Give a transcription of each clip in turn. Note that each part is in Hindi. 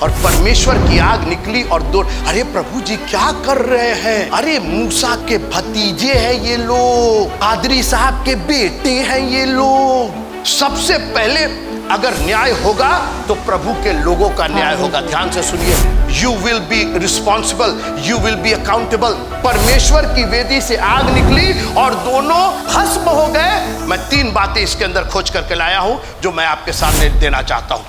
और परमेश्वर की आग निकली और दो। अरे प्रभु जी क्या कर रहे हैं? अरे मूसा के भतीजे हैं ये लोग, पादरी साहब के बेटे हैं ये लोग। सबसे पहले अगर न्याय होगा तो प्रभु के लोगों का न्याय होगा। ध्यान से सुनिए, you will be responsible, you will be accountable. परमेश्वर की वेदी से आग निकली और दोनों भस्म हो गए। मैं 3 बातें इसके अंदर खोज करके लाया हूं जो मैं आपके सामने देना चाहता हूं।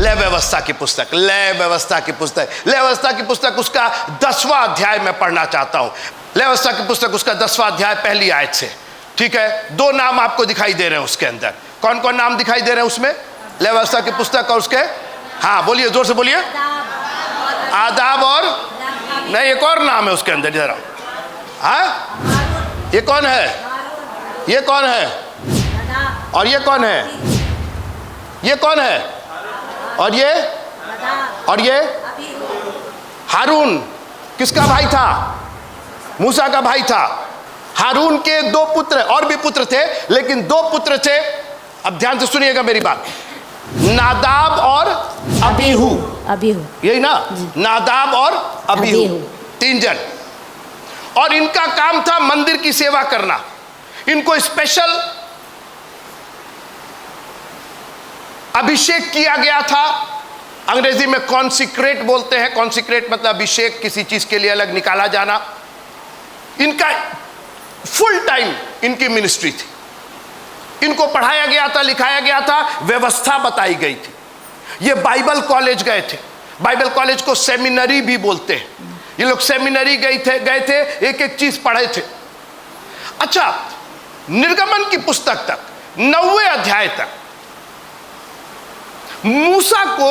लय व्यवस्था की पुस्तक, लय व्यवस्था की पुस्तक, लय व्यवस्था की पुस्तक उसका 10वां अध्याय मैं पढ़ना चाहता हूं। लय व्यवस्था की पुस्तक उसका 10वां अध्याय पहली आयत से। ठीक है, 2 नाम आपको दिखाई दे रहे हैं उसके अंदर। कौन कौन नाम दिखाई दे रहे हैं उसमें? लय व्यवस्था की पुस्तक और उसके, हाँ बोलिए, जोर से बोलिए। आदाब और नहीं, एक और नाम है उसके अंदर, जरा। हाँ, ये कौन है? ये कौन है? और ये कौन है? ये कौन है? और ये हारून किसका भाई था? मूसा का भाई था। हारून के 2 पुत्र, और भी पुत्र थे लेकिन 2 पुत्र थे। अब ध्यान से सुनिएगा मेरी बात। नादाब और अबीहू, यही ना? नादाब और अबीहू, 3 जन। और इनका काम था मंदिर की सेवा करना। इनको स्पेशल अभिषेक किया गया था। अंग्रेजी में कॉन्सिक्रेट बोलते हैं। कॉन्सिक्रेट मतलब अभिषेक, किसी चीज के लिए अलग निकाला जाना। इनका फुल टाइम इनकी मिनिस्ट्री थी। इनको पढ़ाया गया था, लिखाया गया था, व्यवस्था बताई गई थी। ये बाइबल कॉलेज गए थे। बाइबल कॉलेज को सेमिनरी भी बोलते हैं। ये लोग सेमिनरी गए थे, एक एक चीज पढ़े थे। अच्छा, निर्गमन की पुस्तक तक 9वें अध्याय तक मूसा को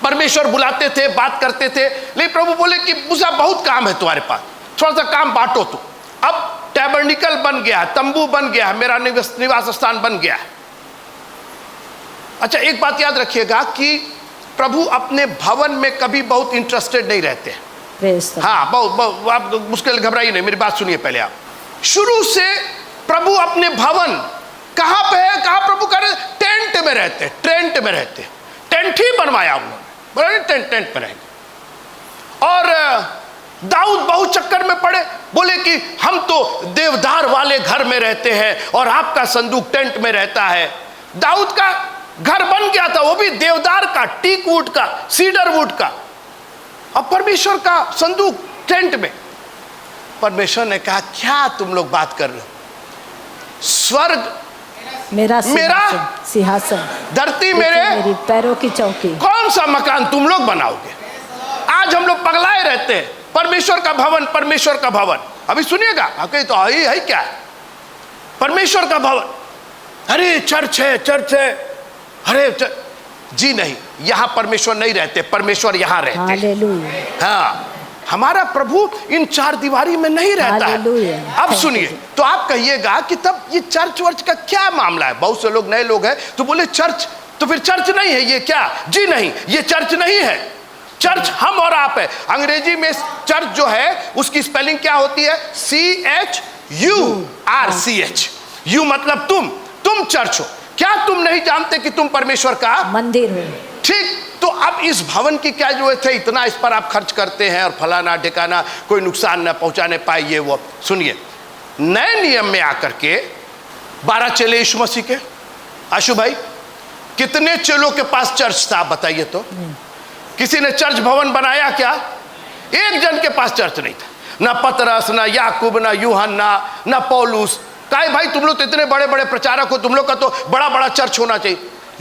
परमेश्वर बुलाते थे, बात करते थे, लेकिन प्रभु बोले कि मूसा बहुत काम है तुम्हारे पास, थोड़ा सा काम बांटो तुम। अब टैबरनिकल बन गया, तंबू बन गया, मेरा निवास स्थान बन गया है। अच्छा, एक बात याद रखिएगा कि प्रभु अपने भवन में कभी बहुत इंटरेस्टेड नहीं रहते हैं। हाँ, बहुत आप मुश्किल घबराइए नहीं, मेरी बात सुनिए पहले आप। शुरू से प्रभु अपने भवन कहां पे है? कहां प्रभु कर रहे? टेंट में रहते, टेंट में रहते। टेंट ही बनवाया उन्होंने, बोले टेंट में रहेंगे। और दाऊद बहुत चक्कर में पड़े, बोले कि हम तो देवदार वाले घर में रहते हैं और आपका संदूक टेंट में रहता है। दाऊद का घर बन गया था, वो भी देवदार का, टीक वुड का, सीडर वुड का, और परमेश्वर का संदूक टेंट में। परमेश्वर ने कहा क्या तुम लोग बात कर रहे हो? स्वर्ग मेरा सिंहासन, धरती मेरी पैरों की चौकी। कौन सा मकान तुम लोग बनाओगे? आज हम लोग पगलाए रहते हैं। परमेश्वर का भवन, परमेश्वर का भवन। अभी सुनिएगा, आके तो आई है क्या? परमेश्वर का भवन। अरे चर्च है, चर्च है। अरे जी नहीं, यहां परमेश्वर नहीं रहते, परमेश्वर यहां रहते। हालेलुया। हाँ, हमारा प्रभु इन 4 दीवारी में नहीं रहता है। अब सुनिए, तो आप कहिएगा कि तब ये चर्च वर्च का क्या मामला है? बहुत से लोग नए लोग हैं तो बोले चर्च, तो फिर चर्च नहीं है ये क्या? जी नहीं, ये चर्च नहीं है। चर्च हम और आप है। अंग्रेजी में चर्च जो है उसकी स्पेलिंग क्या होती है? CHURCH। यू मतलब तुम चर्च हो। क्या तुम नहीं जानते कि तुम परमेश्वर का मंदिर हो? ठीक, तो अब इस भवन की क्या जरूरत है? इतना इस पर आप खर्च करते हैं और फलाना ठिकाना, कोई नुकसान न पहुंचाने पाए, ये वो। सुनिए, नए नियम में आकर के 12 चेले यीशु मसीह के। आशु भाई, कितने चेलों के पास चर्च था? आप बताइए तो। किसी ने चर्च भवन बनाया क्या? एक जन के पास चर्च नहीं था। ना पतरस, ना याकूब, ना यूहन्ना, ना पौलुस। कहे भाई तुम लोग तो इतने बड़े बड़े प्रचारक हो, तुम लोग का तो बड़ा बड़ा चर्च होना चाहिए।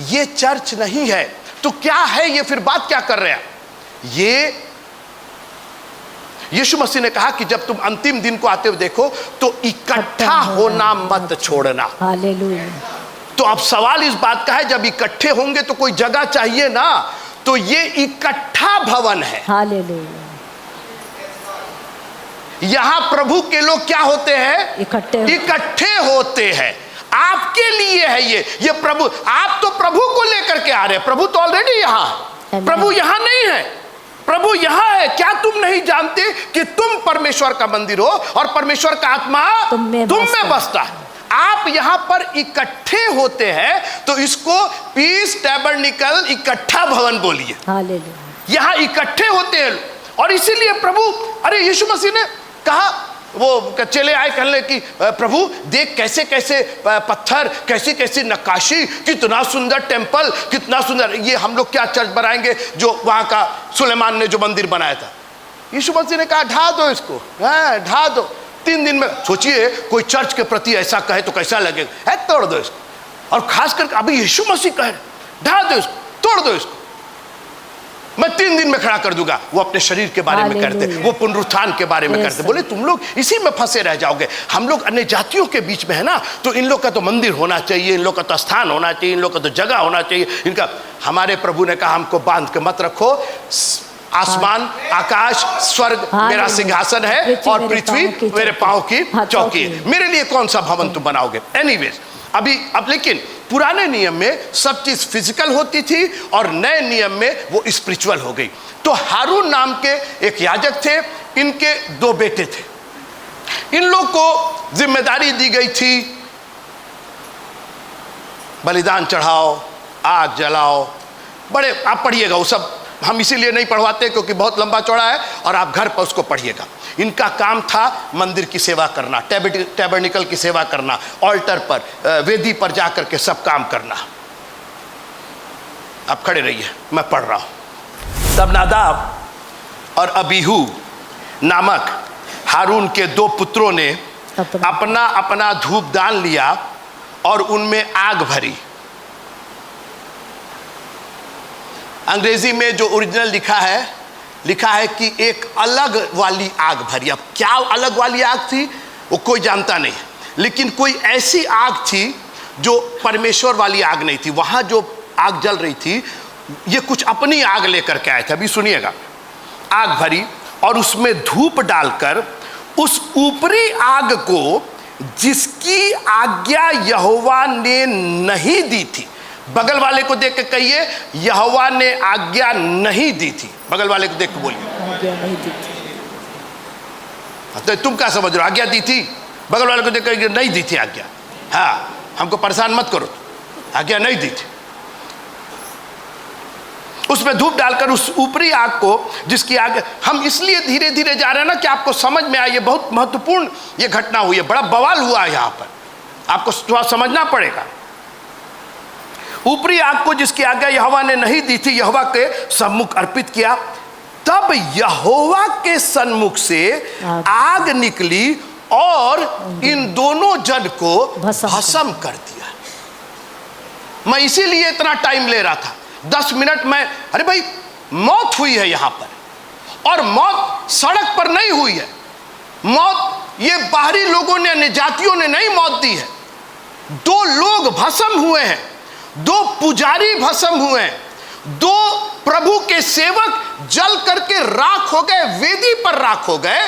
ये चर्च नहीं है। तो क्या है ये? फिर बात क्या कर रहे हैं? ये यीशु मसीह ने कहा कि जब तुम अंतिम दिन को आते हुए देखो तो इकट्ठा होना मत छोड़ना। हालेलुया। तो अब सवाल इस बात का है, जब इकट्ठे होंगे तो कोई जगह चाहिए ना, तो ये इकट्ठा भवन है। हालेलुया। यहां प्रभु के लोग क्या होते हैं? इकट्ठे होते हैं। आपके लिए है ये प्रभु। आप तो प्रभु को लेकर के आ रहे हैं। प्रभु तो ऑलरेडी यहां है। प्रभु यहां नहीं है, प्रभु यहां है, क्या तुम नहीं जानते कि तुम परमेश्वर का मंदिर हो और परमेश्वर का आत्मा तुम में बसता है। आप यहां पर इकट्ठे होते हैं तो इसको पीस टैबरनेकल इकट्ठा भवन बोलिए। हालेलुया। यहां इकट्ठे होते हैं और इसीलिए प्रभु, अरे यीशु मसीह ने कहा, वो चले आए कहने कि प्रभु देख कैसे कैसे पत्थर, कैसी कैसी नक्काशी, कितना सुंदर टेम्पल, कितना सुंदर, ये हम लोग क्या चर्च बनाएंगे जो वहां का सुलेमान ने जो मंदिर बनाया था। यीशु मसीह ने कहा ढा दो इसको, ढा दो 3 दिन में। सोचिए कोई चर्च के प्रति ऐसा कहे तो कैसा लगेगा, है तोड़ दो इसको। और खास करके अभी यीशु मसीह कहे ढा दो इसको, तोड़ दो इसको, मैं 3 दिन में खड़ा कर दूंगा। वो अपने शरीर के बारे में करते, वो पुनरुत्थान के बारे में करते। बोले तुम लोग इसी में फंसे रह जाओगे, हम लोग अन्य जातियों के बीच में है ना, तो इन लोग का तो मंदिर होना चाहिए, इन लोग का तो स्थान होना चाहिए, इन लोग का तो जगह होना चाहिए इनका। हमारे प्रभु ने कहा हमको बांध के मत रखो, आसमान आकाश स्वर्ग मेरा सिंहासन है और पृथ्वी मेरे पांव की चौकी है, मेरे लिए कौन सा भवन तुम बनाओगे। एनीवेज अब लेकिन पुराने नियम में सब चीज फिजिकल होती थी और नए नियम में वो स्पिरिचुअल हो गई। तो हारून नाम के एक याजक थे, इनके 2 बेटे थे। इन लोग को जिम्मेदारी दी गई थी बलिदान चढ़ाओ, आग जलाओ, बड़े, आप पढ़िएगा वो सब, हम इसीलिए नहीं पढ़वाते क्योंकि बहुत लंबा चौड़ा है और आप घर पर उसको पढ़िएगा। इनका काम था मंदिर की सेवा करना, टैबरनेकल की सेवा करना, ऑल्टर पर वेदी पर जाकर के सब काम करना। आप खड़े रहिए, मैं पढ़ रहा हूं। तब नादाब और अबीहू नामक हारून के 2 पुत्रों ने अपना अपना धूपदान लिया और उनमें आग भरी। अंग्रेजी में जो ओरिजिनल लिखा है कि एक अलग वाली आग भरी। अब क्या अलग वाली आग थी वो कोई जानता नहीं, लेकिन कोई ऐसी आग थी जो परमेश्वर वाली आग नहीं थी। वहां जो आग जल रही थी ये कुछ अपनी आग लेकर के आए थे। अभी सुनिएगा, आग भरी और उसमें धूप डालकर उस ऊपरी आग को जिसकी आज्ञा यहोवा ने नहीं दी थी, बगल वाले को देख के कहिए यहोवा ने आज्ञा नहीं दी थी। बगल वाले को देख के बोलिए आज्ञा नहीं दी थी। तो तुम क्या समझ रहे हो, आज्ञा दी थी? बगल वाले को देख के नहीं दी थी आज्ञा। हाँ, हमको परेशान मत करो, आज्ञा नहीं दी थी। उसमें धूप डालकर उस ऊपरी आग को जिसकी आग, हम इसलिए धीरे धीरे जा रहे हैं ना कि आपको समझ में आए। ये बहुत महत्वपूर्ण ये घटना हुई है, बड़ा बवाल हुआ है यहाँ पर, आपको थोड़ा समझना पड़ेगा। ऊपरी आग को जिसकी आज्ञा यहोवा ने नहीं दी थी यहोवा के सम्मुख अर्पित किया। तब यहोवा के सन्मुख से आग निकली और इन दोनों जन को भस्म कर दिया। मैं इसीलिए इतना टाइम ले रहा था, 10 मिनट में। अरे भाई, मौत हुई है यहां पर, और मौत सड़क पर नहीं हुई है। मौत ये बाहरी लोगों ने, अन्य जातियों ने नहीं मौत दी है। 2 लोग भस्म हुए हैं, 2 पुजारी भस्म हुए हैं, 2 प्रभु के सेवक जल करके राख हो गए, वेदी पर राख हो गए।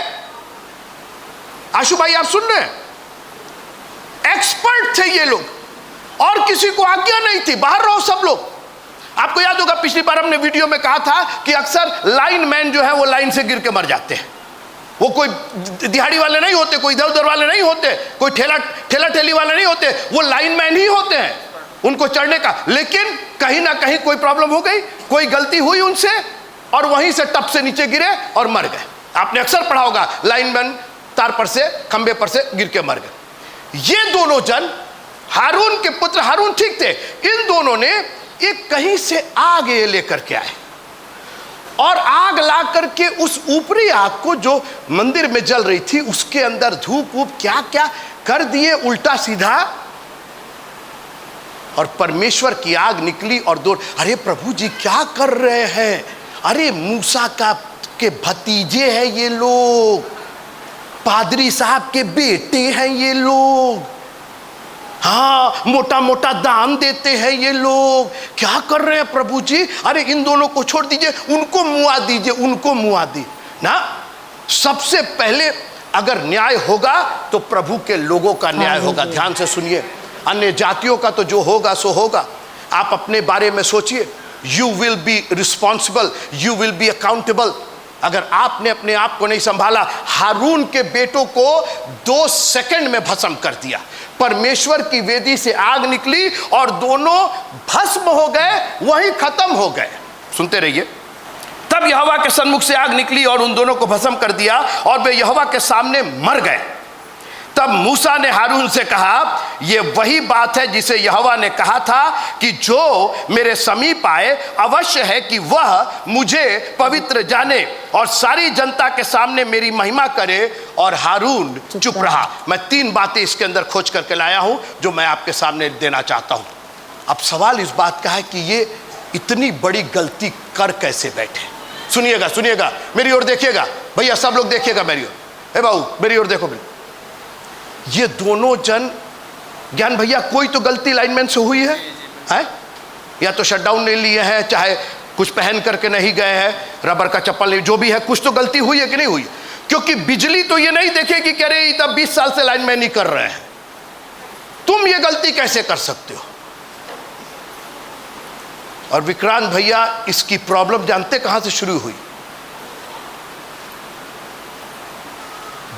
आशु भाई आप सुन रहे हैं, एक्सपर्ट थे ये लोग और किसी को आज्ञा नहीं थी, बाहर रहो सब लोग। आपको याद होगा पिछली बार हमने वीडियो में कहा था कि अक्सर लाइन मैन जो है वो लाइन से गिर के मर जाते हैं। वो कोई दिहाड़ी वाले नहीं होते, कोई इधर उधर वाले नहीं होते, कोई ठेला ठेली वाले नहीं होते, वो लाइन मैन ही होते हैं उनको चढ़ने का। लेकिन कहीं ना कहीं कोई प्रॉब्लम हो गई, कोई गलती हुई उनसे और वहीं से टप से नीचे गिरे और मर गए। आपने अक्सर पढ़ा होगा लाइनमैन तार पर से, खंबे पर से गिर के मर गए। ये दोनों जन हारून के पुत्र, हारून ठीक थे, इन दोनों ने एक कहीं से आग ये लेकर के आए और आग ला करके उस ऊपरी आग को जो मंदिर में जल रही थी उसके अंदर धूप वूप क्या क्या कर दिए उल्टा सीधा, और परमेश्वर की आग निकली और दो। अरे प्रभु जी क्या कर रहे हैं? अरे मूसा के भतीजे हैं ये लोग, पादरी साहब के बेटे हैं ये लोग, हाँ मोटा मोटा दान देते हैं ये लोग, क्या कर रहे हैं प्रभु जी? अरे इन दोनों को छोड़ दीजिए, उनको मुआ दीजिए, उनको मुआ दी ना। सबसे पहले अगर न्याय होगा तो प्रभु के लोगों का न्याय होगा। ध्यान से सुनिए, अन्य जातियों का तो जो होगा सो होगा। आप अपने बारे में सोचिए, you will be responsible, you will be accountable. अगर आपने अपने आप को नहीं संभाला, हारून के बेटों को 2 सेकंड में भस्म कर दिया। परमेश्वर की वेदी से आग निकली और दोनों भस्म हो गए, वहीं खत्म हो गए। सुनते रहिए। तब यहोवा के सन्मुख से आग निकली और उन दोनों को भस्म कर दिया और वे यहोवा के सामने मर गए। तब मूसा ने हारून से कहा, यह वही बात है जिसे यहोवा ने कहा था कि जो मेरे समीप आए अवश्य है कि वह मुझे पवित्र जाने और सारी जनता के सामने मेरी महिमा करे। और हारून चुप रहा। मैं 3 बातें इसके अंदर खोज करके लाया हूं जो मैं आपके सामने देना चाहता हूं। अब सवाल इस बात का है कि ये इतनी बड़ी गलती कर कैसे बैठे। सुनिएगा, सुनिएगा, मेरी ओर देखिएगा भैया, सब लोग देखिएगा मेरी ओर। ए बाबू मेरी ओर देखो। ये दोनों जन, ज्ञान भैया, कोई तो गलती लाइनमैन से हुई है? या तो शटडाउन नहीं लिए हैं, चाहे कुछ पहन करके नहीं गए हैं, रबर का चप्पल नहीं, जो भी है कुछ तो गलती हुई है कि नहीं हुई? क्योंकि बिजली तो ये नहीं देखेगी कि अरे तब 20 साल से लाइनमैन ही कर रहे हैं, तुम ये गलती कैसे कर सकते हो? और विक्रांत भैया, इसकी प्रॉब्लम जानते कहां से शुरू हुई?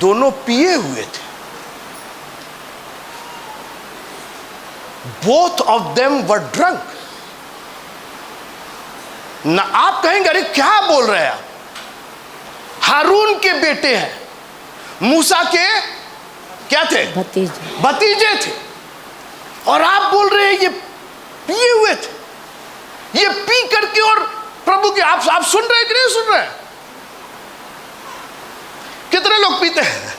दोनों पिए हुए थे। Both of them were drunk. ना आप कहेंगे अरे क्या बोल रहे हैं? हारून के बेटे हैं, मूसा के क्या थे? भतीजे थे। और आप बोल रहे हैं ये पिए हुए थे। ये पी करके, और प्रभु के आप सुन रहे हैं कि नहीं सुन रहे हैं? कितने लोग पीते हैं?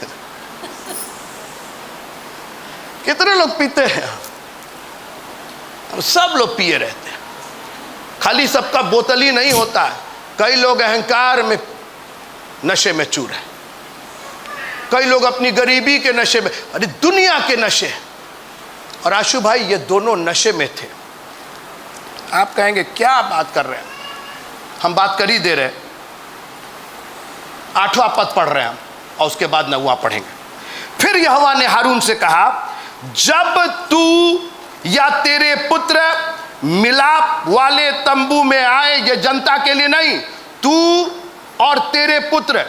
कितने लोग पीते हैं? सब लोग पिए रहते हैं। खाली सबका बोतल ही नहीं होता है, कई लोग अहंकार में नशे में चूर है, कई लोग अपनी गरीबी के नशे में, अरे दुनिया के नशे। और आशु भाई, ये दोनों नशे में थे। आप कहेंगे क्या बात कर रहे हैं? हम बात कर ही दे रहे हैं। 8वां पद पढ़ रहे हैं हम, और उसके बाद 9वां पढ़ेंगे। फिर यहोवा ने हारून से कहा, जब तू या तेरे पुत्र मिलाप वाले तंबू में आए, ये जनता के लिए नहीं, तू और तेरे पुत्र,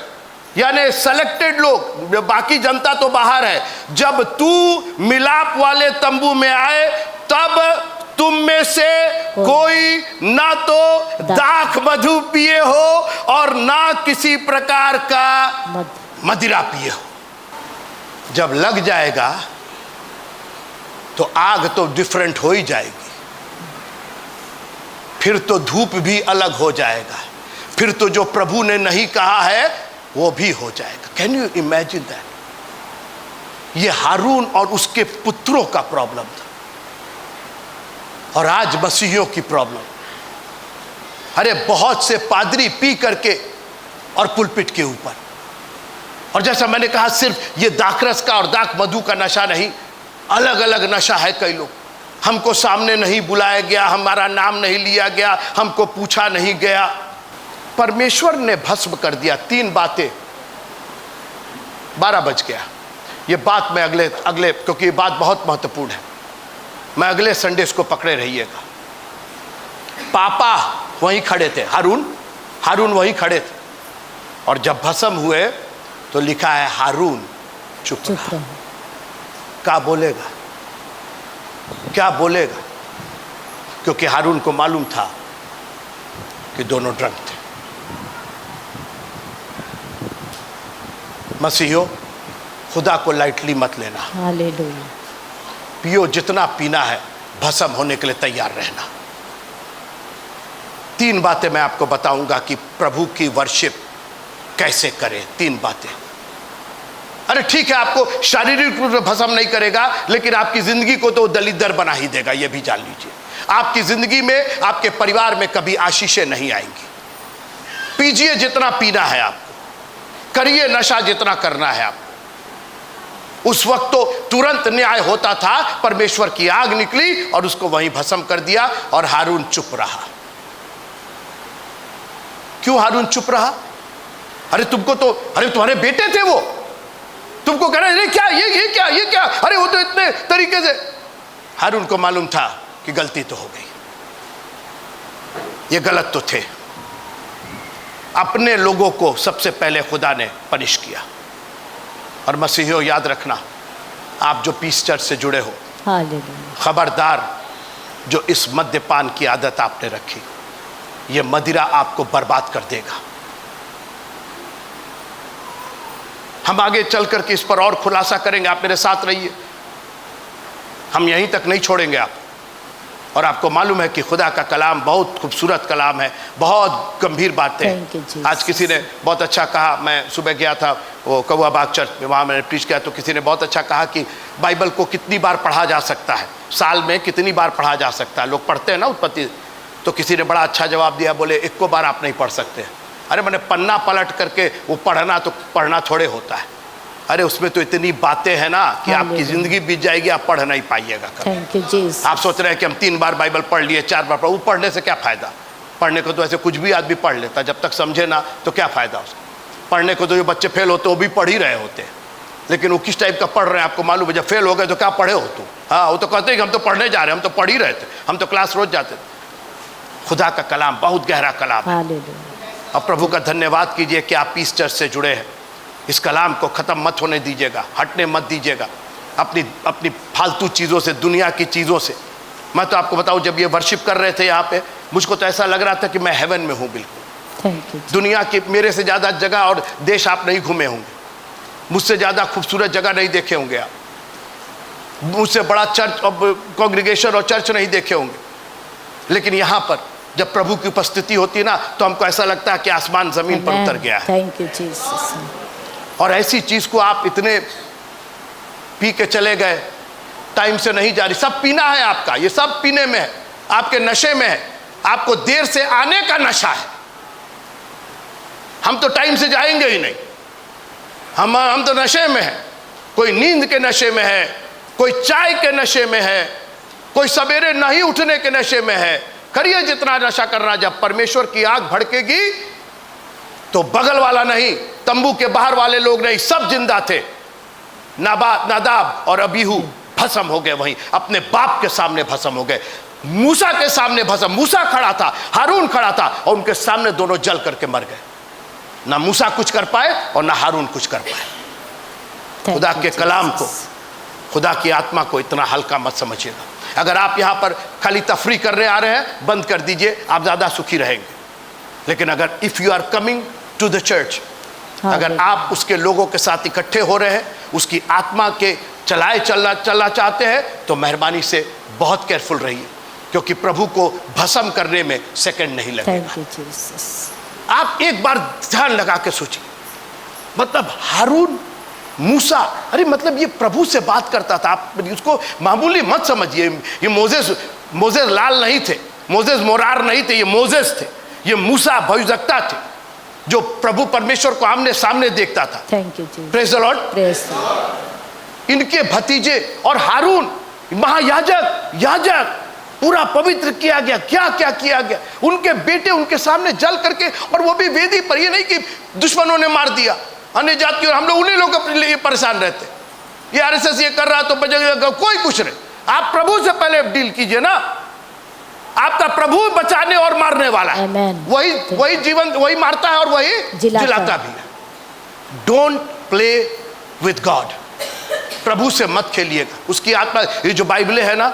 यानी सेलेक्टेड लोग, बाकी जनता तो बाहर है। जब तू मिलाप वाले तंबू में आए, तब तुम में से कोई ना तो दाख मधु पिए हो और ना किसी प्रकार का मदिरा पिए हो। जब लग जाएगा तो आग तो डिफरेंट हो ही जाएगी, फिर तो धूप भी अलग हो जाएगा, फिर तो जो प्रभु ने नहीं कहा है वो भी हो जाएगा। Can you imagine that? ये हारून और उसके पुत्रों का प्रॉब्लम था, और आज मसीहियों की प्रॉब्लम। अरे बहुत से पादरी पी करके और पुलपिट के ऊपर, और जैसा मैंने कहा, सिर्फ ये दाखरस का और दाख मधु का नशा नहीं, अलग अलग नशा है। कई लोग, हमको सामने नहीं बुलाया गया, हमारा नाम नहीं लिया गया, हमको पूछा नहीं गया, परमेश्वर ने भस्म कर दिया। 3 बातें। 12 बज गया। ये बात मैं अगले क्योंकि ये बात बहुत महत्वपूर्ण है, मैं अगले संडे इसको पकड़े रहिएगा। पापा वहीं खड़े थे, हारून वहीं खड़े थे, और जब भस्म हुए तो लिखा है हारून चुप रहा। क्या बोलेगा? क्या बोलेगा? क्योंकि हारून को मालूम था कि दोनों ड्रंक थे। मसीहियों, खुदा को लाइटली मत लेना। हालेलुया। पियो जितना पीना है, भस्म होने के लिए तैयार रहना। 3 बातें मैं आपको बताऊंगा कि प्रभु की वर्शिप कैसे करें। 3 बातें। अरे ठीक है, आपको शारीरिक रूप से भस्म नहीं करेगा, लेकिन आपकी जिंदगी को तो दलिद्र बना ही देगा, यह भी जान लीजिए। आपकी जिंदगी में, आपके परिवार में कभी आशीषें नहीं आएंगी। पीजिए जितना पीना है आपको, करिए नशा जितना करना है आपको। उस वक्त तो तुरंत न्याय होता था, परमेश्वर की आग निकली और उसको वहीं भस्म कर दिया, और हारून चुप रहा। क्यों हारून चुप रहा? अरे तुमको तो, अरे तुम्हारे बेटे थे वो, तुमको कह रहे क्या ये क्या, अरे वो तो इतने तरीके से। हारून को मालूम था कि गलती तो हो गई। ये गलत तो थे। अपने लोगों को सबसे पहले खुदा ने पनिश किया। और मसीहियों याद रखना, आप जो पीस चर्च से जुड़े हो, खबरदार, जो इस मद्यपान की आदत आपने रखी, ये मदिरा आपको बर्बाद कर देगा। हम आगे चल करके इस पर और खुलासा करेंगे, आप मेरे साथ रहिए, हम यहीं तक नहीं छोड़ेंगे आप। और आपको मालूम है कि खुदा का कलाम बहुत खूबसूरत कलाम है, बहुत गंभीर बातें। आज किसी ने बहुत अच्छा कहा, मैं सुबह गया था वो कौआ बाग चर्च में, वहाँ मैंने प्रीच किया, तो किसी ने बहुत अच्छा कहा कि बाइबल को कितनी बार पढ़ा जा सकता है, साल में कितनी बार पढ़ा जा सकता है। लोग पढ़ते हैं ना उत्पत्ति, तो किसी ने बड़ा अच्छा जवाब दिया, बोले एक को बार आप नहीं पढ़ सकते। अरे मैंने पन्ना पलट करके वो पढ़ना, तो पढ़ना थोड़े होता है। अरे उसमें तो इतनी बातें हैं ना कि आपकी ज़िंदगी बीत जाएगी, आप पढ़ नहीं पाइएगा कभी। आप सोच रहे हैं कि हम 3 बार बाइबल पढ़ लिए, 4 बार पढ़, वो पढ़ने से क्या फ़ायदा? पढ़ने को तो ऐसे कुछ भी आदमी पढ़ लेता, जब तक समझे ना तो क्या फ़ायदा उसका। पढ़ने को तो जो बच्चे फेल होते वो भी पढ़ ही रहे होते हैं, लेकिन वो किस टाइप का पढ़ रहे हैं आपको मालूम है? जब फेल हो गए तो क्या पढ़े हो तुम? हाँ, वो तो कहते हैं कि हम तो पढ़ने जा रहे हैं, हम तो पढ़ ही रहे थे, हम तो क्लास रोज जाते थे। खुदा का कलाम बहुत गहरा कलाम है। और प्रभु का धन्यवाद कीजिए कि आप पीस चर्च से जुड़े हैं। इस कलाम को ख़त्म मत होने दीजिएगा, हटने मत दीजिएगा अपनी फालतू चीज़ों से, दुनिया की चीज़ों से। मैं तो आपको बताऊं, जब ये वर्शिप कर रहे थे यहाँ पे, मुझको तो ऐसा लग रहा था कि मैं हेवन में हूँ बिल्कुल। दुनिया की मेरे से ज़्यादा जगह और देश आप नहीं घूमे होंगे, मुझसे ज़्यादा खूबसूरत जगह नहीं देखे होंगे आप, मुझसे बड़ा चर्च और कॉन्ग्रीगेशन और चर्च नहीं देखे होंगे। लेकिन यहाँ पर जब प्रभु की उपस्थिति होती है ना, तो हमको ऐसा लगता है कि आसमान ज़मीन पर उतर गया है। Thank you Jesus. और ऐसी चीज़ को आप इतने पी के चले गए, टाइम से नहीं जा रही। सब पीना है आपका, ये सब पीने में है, आपके नशे में है, आपको देर से आने का नशा है। हम तो टाइम से जाएंगे ही नहीं, हम तो नशे में है। कोई नींद के नशे में है, कोई चाय के नशे में है, कोई सवेरे नहीं उठने के नशे में है। करिए जितना नशा करना, जब परमेश्वर की आग भड़केगी तो बगल वाला नहीं, तंबू के बाहर वाले लोग नहीं, सब जिंदा थे। नादाब और अबीहू भस्म हो गए, वहीं अपने बाप के सामने भस्म हो गए। मूसा के सामने भस्म, मूसा खड़ा था, हारून खड़ा था, और उनके सामने दोनों जल करके मर गए। ना मूसा कुछ कर पाए और ना हारून कुछ कर पाए। खुदा के कलाम को, खुदा की आत्मा को इतना हल्का मत समझिएगा। अगर आप यहाँ पर खाली तफरी करने आ रहे हैं, बंद कर दीजिए, आप ज़्यादा सुखी रहेंगे। लेकिन अगर if you are coming to the church, अगर आप उसके लोगों के साथ इकट्ठे हो रहे हैं, उसकी आत्मा के चलना चाहते हैं, तो मेहरबानी से बहुत केयरफुल रहिए, क्योंकि प्रभु को भस्म करने में सेकंड नहीं लगेगा। आप एक बार ध्यान लगा के सोचिए, मतलब हारून, मूसा, अरे मतलब ये प्रभु से बात करता था। आप उसको मामूली मत समझिए। ये मोजेस लाल नहीं थे, मोजेस मोरार नहीं थे, ये मोजेस थे, ये मूसा भविष्यवक्ता थे, जो प्रभु परमेश्वर को आमने सामने देखता था। Thank you ji. Praise the Lord. इनके भतीजे और हारून याजक पूरा पवित्र किया गया, क्या क्या किया गया। उनके बेटे उनके सामने जल करके, और वो भी वेदी पर। ये नहीं कि दुश्मनों ने मार दिया अन्य जाति, और हम लोग उन्हीं लोगों के लिए परेशान रहते। ये आरएसएस ये कर रहा तो बचेगा, कोई कुछ नहीं। आप प्रभु से पहले डील कीजिए ना। आपका प्रभु बचाने और मारने वाला है। वही जीवन, वही मारता है और वही जिलाता भी है। Don't play with God. प्रभु से मत खेलिएगा। उसकी आत्मा, ये जो बाइबलें है ना,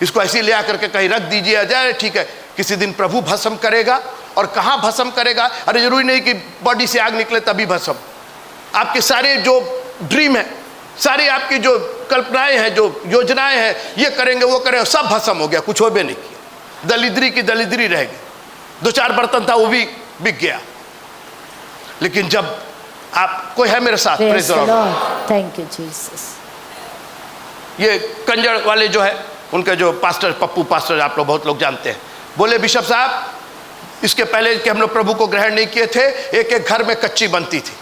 इसको ऐसे ले आकर के कहीं रख दीजिए, आ जाए, ठीक है, किसी दिन प्रभु भस्म करेगा। और कहाँ भस्म करेगा? अरे जरूरी नहीं कि बॉडी से आग निकले तभी भस्म। आपके सारे जो ड्रीम है, सारी आपकी जो कल्पनाएं हैं, जो योजनाएं हैं, ये करेंगे वो करेंगे, सब भस्म हो गया, कुछ हो भी नहीं किया। दलिद्री की दलिद्री रह गई। 2-4 बर्तन था वो भी बिक गया। लेकिन जब आप, कोई है मेरे साथ? Praise the Lord. Thank you Jesus. ये कंजड़ वाले जो है, उनके जो पास्टर, पप्पू पास्टर, आप लोग बहुत लोग जानते हैं, बोले बिशप साहब, इसके पहले कि हम लोग प्रभु को ग्रहण नहीं किए थे, एक एक घर में कच्ची बनती थी।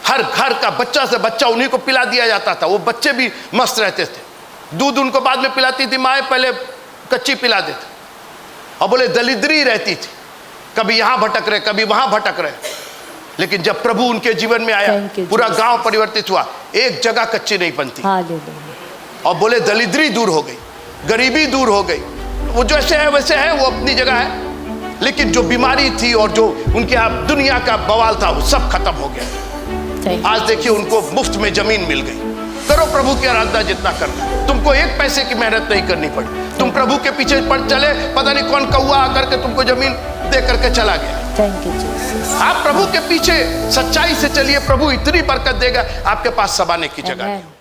हर घर का बच्चा से बच्चा उन्हीं को पिला दिया जाता था। वो बच्चे भी मस्त रहते थे। दूध उनको बाद में पिलाती थी माएँ, पहले कच्ची पिला देते। और बोले दलिद्री रहती थी, कभी यहाँ भटक रहे, कभी वहाँ भटक रहे। लेकिन जब प्रभु उनके जीवन में आया, पूरा गांव परिवर्तित हुआ, एक जगह कच्ची नहीं बनती। और बोले दलिद्री दूर हो गई, गरीबी दूर हो गई। वो जैसे है वैसे है, वो अपनी जगह है, लेकिन जो बीमारी थी और जो उनके यहाँ दुनिया का बवाल था वो सब खत्म हो गया। Thank आज देखिए उनको मुफ्त में जमीन मिल गई। करो प्रभु की आराधना जितना करना, तुमको एक पैसे की मेहनत नहीं करनी पड़ी। तुम प्रभु के पीछे पड़ चले, पता नहीं कौन कौआ आकर के तुमको जमीन दे करके चला गया। Thank you, Jesus. आप प्रभु के पीछे सच्चाई से चलिए, प्रभु इतनी बरकत देगा आपके पास समाने की जगह नहीं। Amen.